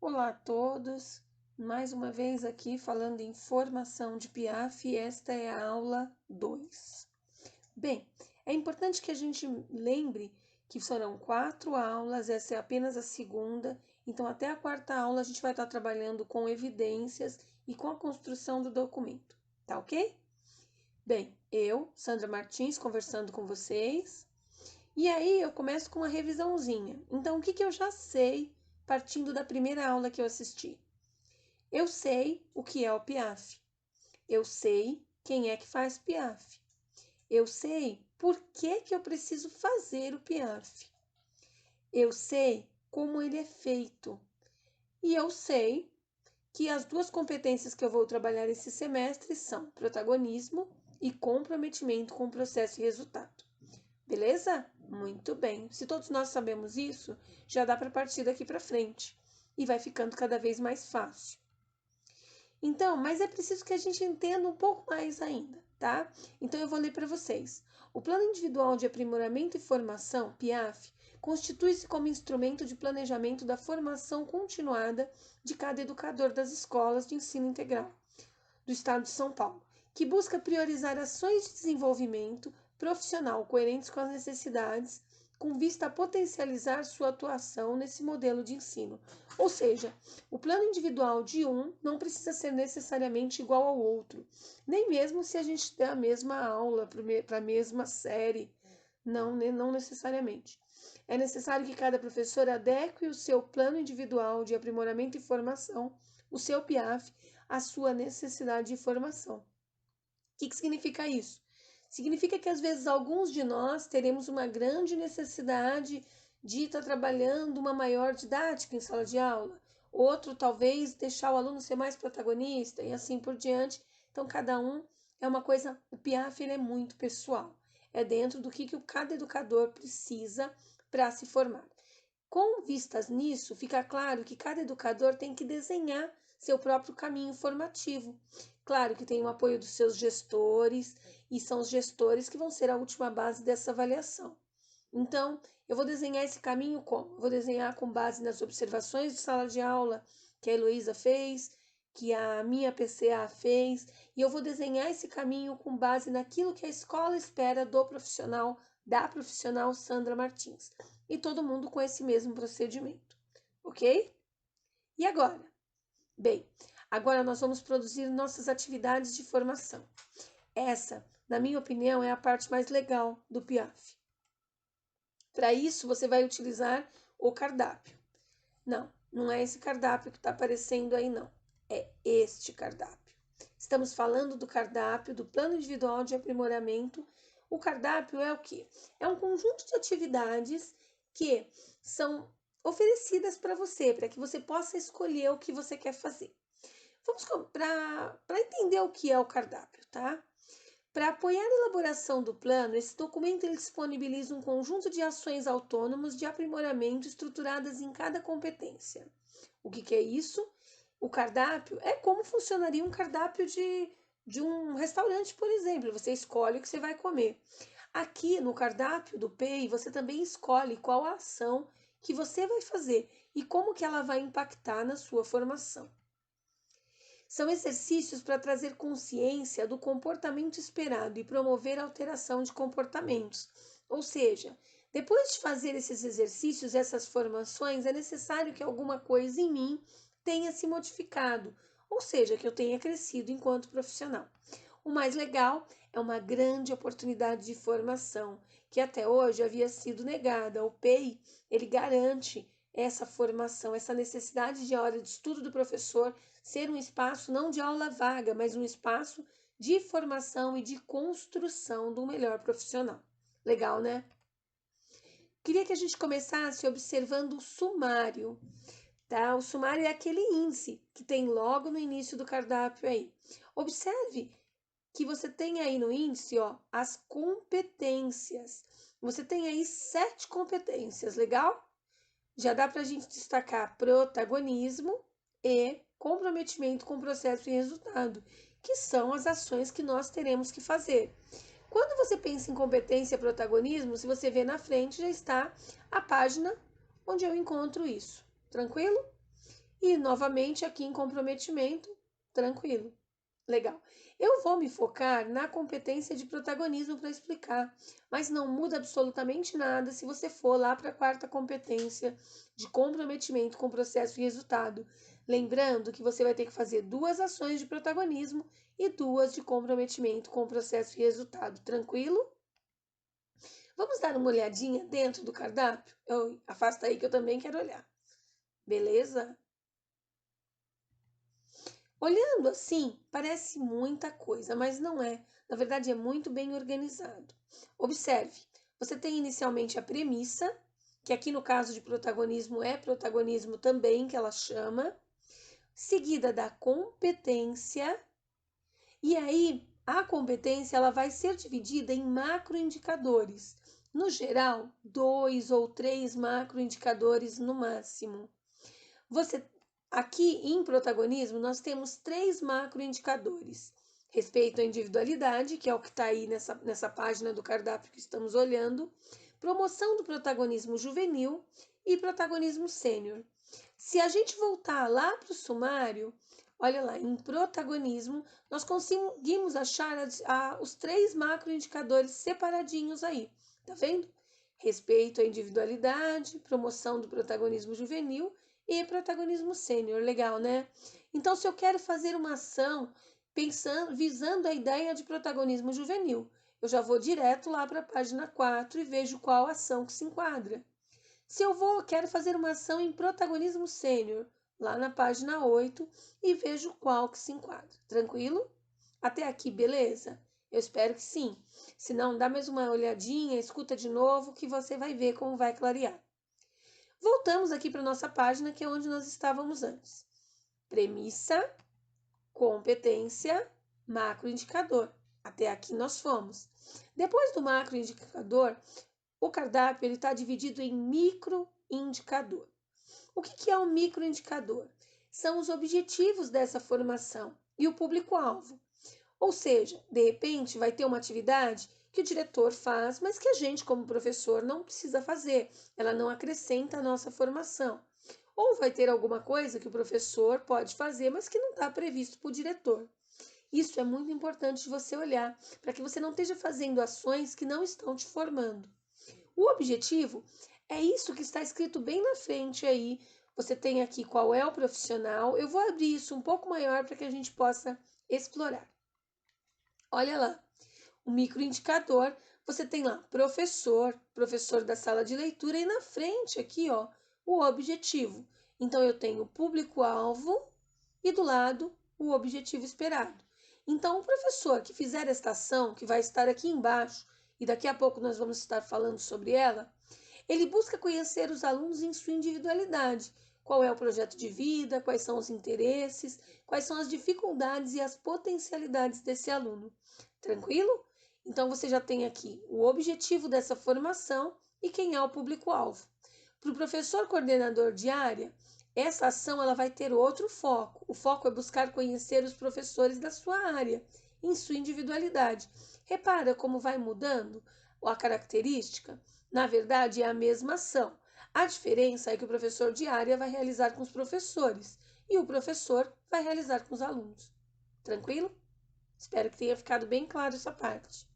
Olá a todos, mais uma vez aqui falando em formação de Piaf, e esta é a aula 2. Bem, é importante que a gente lembre que serão 4 aulas, essa é apenas a segunda, então até a quarta aula a gente vai estar trabalhando com evidências e com a construção do documento, tá ok? Bem, eu, Sandra Martins, conversando com vocês. E aí eu começo com uma revisãozinha. Então, o que eu já sei partindo da primeira aula que eu assisti? Eu sei o que é o Piaf. Eu sei quem é que faz Piaf. Eu sei por que eu preciso fazer o Piaf. Eu sei como ele é feito. E eu sei que as duas competências que eu vou trabalhar esse semestre são protagonismo e comprometimento com o processo e resultado. Beleza? Muito bem. Se todos nós sabemos isso, já dá para partir daqui para frente e vai ficando cada vez mais fácil. Então, mas é preciso que a gente entenda um pouco mais ainda, tá? Então eu vou ler para vocês. O Plano Individual de Aprimoramento e Formação, PIAF, constitui-se como instrumento de planejamento da formação continuada de cada educador das escolas de ensino integral do Estado de São Paulo, que busca priorizar ações de desenvolvimento profissional coerentes com as necessidades, com vista a potencializar sua atuação nesse modelo de ensino. Ou seja, o plano individual de um não precisa ser necessariamente igual ao outro, nem mesmo se a gente der a mesma aula para a mesma série, não necessariamente. É necessário que cada professor adeque o seu plano individual de aprimoramento e formação, o seu PIAF, à sua necessidade de formação. O que significa isso? Significa que às vezes alguns de nós teremos uma grande necessidade de estar trabalhando uma maior didática em sala de aula, outro talvez deixar o aluno ser mais protagonista e assim por diante. Então cada um é uma coisa, o PIAF ele é muito pessoal, é dentro do que cada educador precisa para se formar. Com vistas nisso, fica claro que cada educador tem que desenhar seu próprio caminho formativo. Claro que tem o apoio dos seus gestores, e são os gestores que vão ser a última base dessa avaliação. Então, eu vou desenhar esse caminho como? Eu vou desenhar com base nas observações de sala de aula que a Heloísa fez, que a minha PCA fez, e eu vou desenhar esse caminho com base naquilo que a escola espera do profissional, da profissional Sandra Martins. E todo mundo com esse mesmo procedimento, ok? E agora? Bem, agora nós vamos produzir nossas atividades de formação. Essa, na minha opinião, é a parte mais legal do PIAF. Para isso, você vai utilizar o cardápio. Não é esse cardápio que está aparecendo aí, não. É este cardápio. Estamos falando do cardápio do Plano Individual de Aprimoramento. O cardápio é o quê? É um conjunto de atividades que são oferecidas para você, para que você possa escolher o que você quer fazer. Vamos para entender o que é o cardápio, tá? Para apoiar a elaboração do plano, esse documento ele disponibiliza um conjunto de ações autônomas de aprimoramento estruturadas em cada competência. O que é isso? O cardápio é como funcionaria um cardápio de um restaurante, por exemplo. Você escolhe o que você vai comer. Aqui no cardápio do PEI, você também escolhe qual a ação que você vai fazer e como que ela vai impactar na sua formação. São exercícios para trazer consciência do comportamento esperado e promover alteração de comportamentos. Ou seja, depois de fazer esses exercícios, essas formações, é necessário que alguma coisa em mim tenha se modificado, ou seja, que eu tenha crescido enquanto profissional. O mais legal é uma grande oportunidade de formação, que até hoje havia sido negada. O PEI, ele garante essa formação, essa necessidade de hora de estudo do professor ser um espaço não de aula vaga, mas um espaço de formação e de construção do melhor profissional. Legal, né? Queria que a gente começasse observando o sumário, tá? O sumário é aquele índice que tem logo no início do cardápio aí. Observe que você tem aí no índice, ó, as competências. Você tem aí 7 competências, legal? Já dá para a gente destacar protagonismo e comprometimento com o processo e resultado, que são as ações que nós teremos que fazer. Quando você pensa em competência e protagonismo, se você vê na frente, já está a página onde eu encontro isso. Tranquilo? E, novamente, aqui em comprometimento, tranquilo. Legal. Eu vou me focar na competência de protagonismo para explicar, mas não muda absolutamente nada se você for lá para a quarta competência de comprometimento com processo e resultado. Lembrando que você vai ter que fazer 2 ações de protagonismo e 2 de comprometimento com processo e resultado. Tranquilo? Vamos dar uma olhadinha dentro do cardápio? Afasta aí que eu também quero olhar. Beleza? Olhando assim, parece muita coisa, mas não é. Na verdade, é muito bem organizado. Observe, você tem inicialmente a premissa, que aqui no caso de protagonismo é protagonismo também, que ela chama, seguida da competência, e aí a competência ela vai ser dividida em macroindicadores. No geral, 2 ou 3 macroindicadores no máximo. Você aqui em protagonismo nós temos 3 macroindicadores. Respeito à individualidade, que é o que está aí nessa página do cardápio que estamos olhando, promoção do protagonismo juvenil e protagonismo sênior. Se a gente voltar lá para o sumário, olha lá, em protagonismo, nós conseguimos achar os 3 macroindicadores separadinhos aí, tá vendo? Respeito à individualidade, promoção do protagonismo juvenil e protagonismo sênior, legal, né? Então, se eu quero fazer uma ação visando a ideia de protagonismo juvenil, eu já vou direto lá para a página 4 e vejo qual ação que se enquadra. Se eu quero fazer uma ação em protagonismo sênior, lá na página 8 e vejo qual que se enquadra. Tranquilo? Até aqui, beleza? Eu espero que sim. Se não, dá mais uma olhadinha, escuta de novo que você vai ver como vai clarear. Voltamos aqui para nossa página, que é onde nós estávamos antes. Premissa, competência, macroindicador. Até aqui nós fomos. Depois do macroindicador, o cardápio está dividido em microindicador. O que é um microindicador? São os objetivos dessa formação e o público-alvo. Ou seja, de repente vai ter uma atividade que o diretor faz, mas que a gente, como professor, não precisa fazer. Ela não acrescenta a nossa formação. Ou vai ter alguma coisa que o professor pode fazer, mas que não está previsto para o diretor. Isso é muito importante você olhar, para que você não esteja fazendo ações que não estão te formando. O objetivo é isso que está escrito bem na frente aí. Você tem aqui qual é o profissional. Eu vou abrir isso um pouco maior para que a gente possa explorar. Olha lá, o microindicador, você tem lá professor da sala de leitura e na frente aqui, ó, o objetivo. Então eu tenho o público-alvo e do lado o objetivo esperado. Então o professor que fizer esta ação, que vai estar aqui embaixo, e daqui a pouco nós vamos estar falando sobre ela, ele busca conhecer os alunos em sua individualidade. Qual é o projeto de vida, quais são os interesses, quais são as dificuldades e as potencialidades desse aluno. Tranquilo? Então você já tem aqui o objetivo dessa formação e quem é o público-alvo. Para o professor coordenador de área, essa ação ela vai ter outro foco. O foco é buscar conhecer os professores da sua área, em sua individualidade. Repara como vai mudando a característica? Na verdade, é a mesma ação. A diferença é que o professor de área vai realizar com os professores e o professor vai realizar com os alunos. Tranquilo? Espero que tenha ficado bem claro essa parte.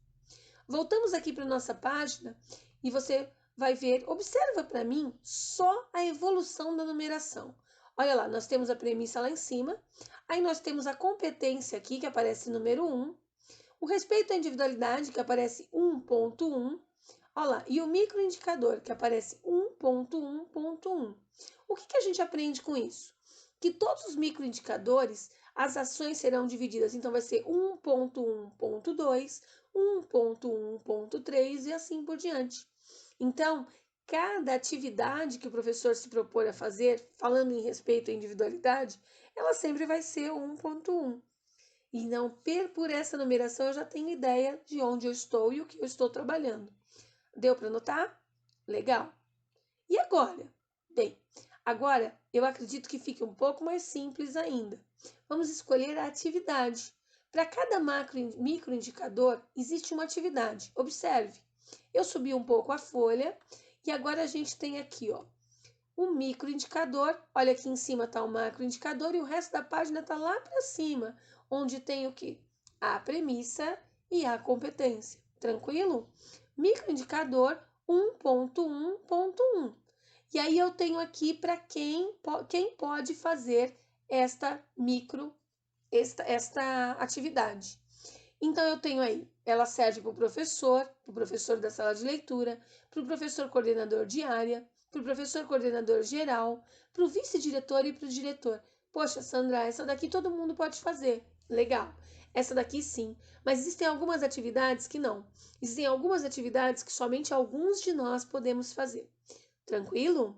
Voltamos aqui para nossa página e você vai ver, observa para mim só a evolução da numeração. Olha lá, nós temos a premissa lá em cima, aí nós temos a competência aqui, que aparece número 1, o respeito à individualidade, que aparece 1.1, olha lá, e o microindicador, que aparece 1.1.1. O que a gente aprende com isso? Que todos os microindicadores, as ações serão divididas, então vai ser 1.1.2, 1.1.3 e assim por diante. Então, cada atividade que o professor se propor a fazer, falando em respeito à individualidade, ela sempre vai ser 1.1. E não por essa numeração eu já tenho ideia de onde eu estou e o que eu estou trabalhando. Deu para notar? Legal. E agora? Bem, agora eu acredito que fique um pouco mais simples ainda. Vamos escolher a atividade. Para cada microindicador existe uma atividade. Observe, eu subi um pouco a folha e agora a gente tem aqui, ó, o microindicador. Olha, aqui em cima está o macroindicador e o resto da página está lá para cima, onde tem o quê? A premissa e a competência. Tranquilo? Microindicador 1.1.1. E aí eu tenho aqui para quem pode fazer esta atividade. Então eu tenho aí, ela serve para o professor da sala de leitura, para o professor coordenador de área, para o professor coordenador geral, para o vice-diretor e para o diretor. Poxa, Sandra, essa daqui todo mundo pode fazer. Legal. Essa daqui sim, mas existem algumas atividades que não. Existem algumas atividades que somente alguns de nós podemos fazer. Tranquilo?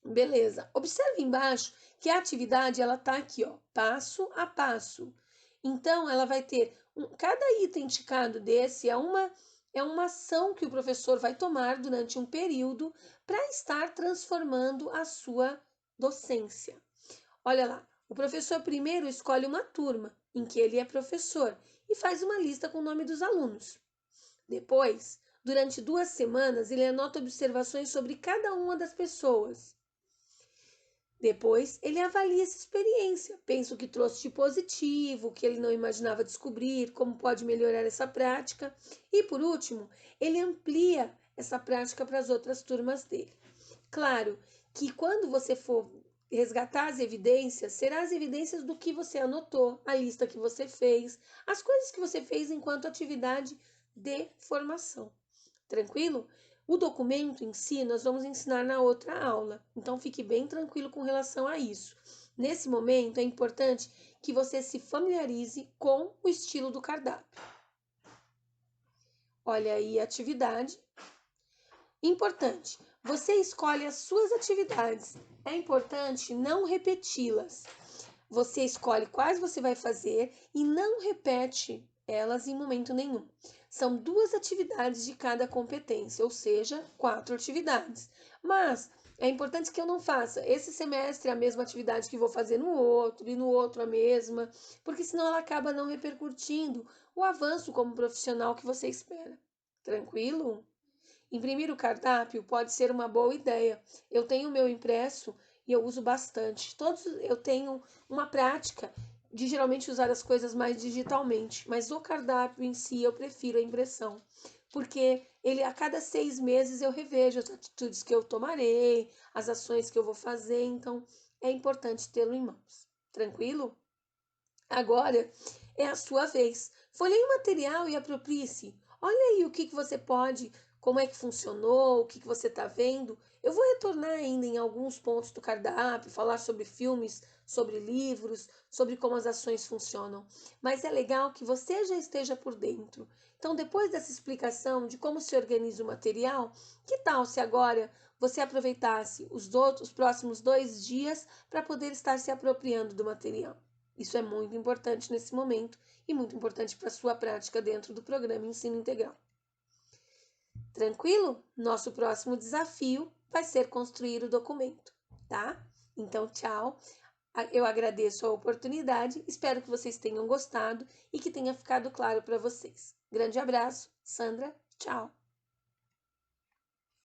Beleza. Observe embaixo que a atividade ela tá aqui, ó, passo a passo. Então ela vai ter cada item ticado desse é uma ação que o professor vai tomar durante um período para estar transformando a sua docência. Olha lá, o professor primeiro escolhe uma turma em que ele é professor e faz uma lista com o nome dos alunos. Depois, durante 2 semanas, ele anota observações sobre cada uma das pessoas. Depois, ele avalia essa experiência, pensa o que trouxe de positivo, o que ele não imaginava descobrir, como pode melhorar essa prática. E, por último, ele amplia essa prática para as outras turmas dele. Claro que quando você for resgatar as evidências, serão as evidências do que você anotou, a lista que você fez, as coisas que você fez enquanto atividade de formação. Tranquilo? O documento em si nós vamos ensinar na outra aula, então fique bem tranquilo com relação a isso. Nesse momento é importante que você se familiarize com o estilo do cardápio. Olha aí a atividade. Importante, você escolhe as suas atividades. É importante não repeti-las. Você escolhe quais você vai fazer e não repete elas em momento nenhum. São 2 atividades de cada competência, ou seja, 4 atividades. Mas é importante que eu não faça esse semestre a mesma atividade que vou fazer no outro e no outro a mesma, porque senão ela acaba não repercutindo o avanço como profissional que você espera. Tranquilo? Imprimir o cardápio pode ser uma boa ideia. Eu tenho o meu impresso e eu uso bastante. Eu tenho uma prática de geralmente usar as coisas mais digitalmente, mas o cardápio em si eu prefiro a impressão, porque ele a cada 6 meses eu revejo as atitudes que eu tomarei, as ações que eu vou fazer, então é importante tê-lo em mãos. Tranquilo? Agora é a sua vez. Folheie o material e aproprie-se. Olha aí o que você pode, como é que funcionou, o que você está vendo. Eu vou retornar ainda em alguns pontos do cardápio, falar sobre filmes, sobre livros, sobre como as ações funcionam. Mas é legal que você já esteja por dentro. Então, depois dessa explicação de como se organiza o material, que tal se agora você aproveitasse os próximos 2 dias para poder estar se apropriando do material? Isso é muito importante nesse momento e muito importante para a sua prática dentro do programa Ensino Integral. Tranquilo? Nosso próximo desafio vai ser construir o documento, tá? Então, tchau. Eu agradeço a oportunidade, espero que vocês tenham gostado e que tenha ficado claro para vocês. Grande abraço, Sandra, tchau.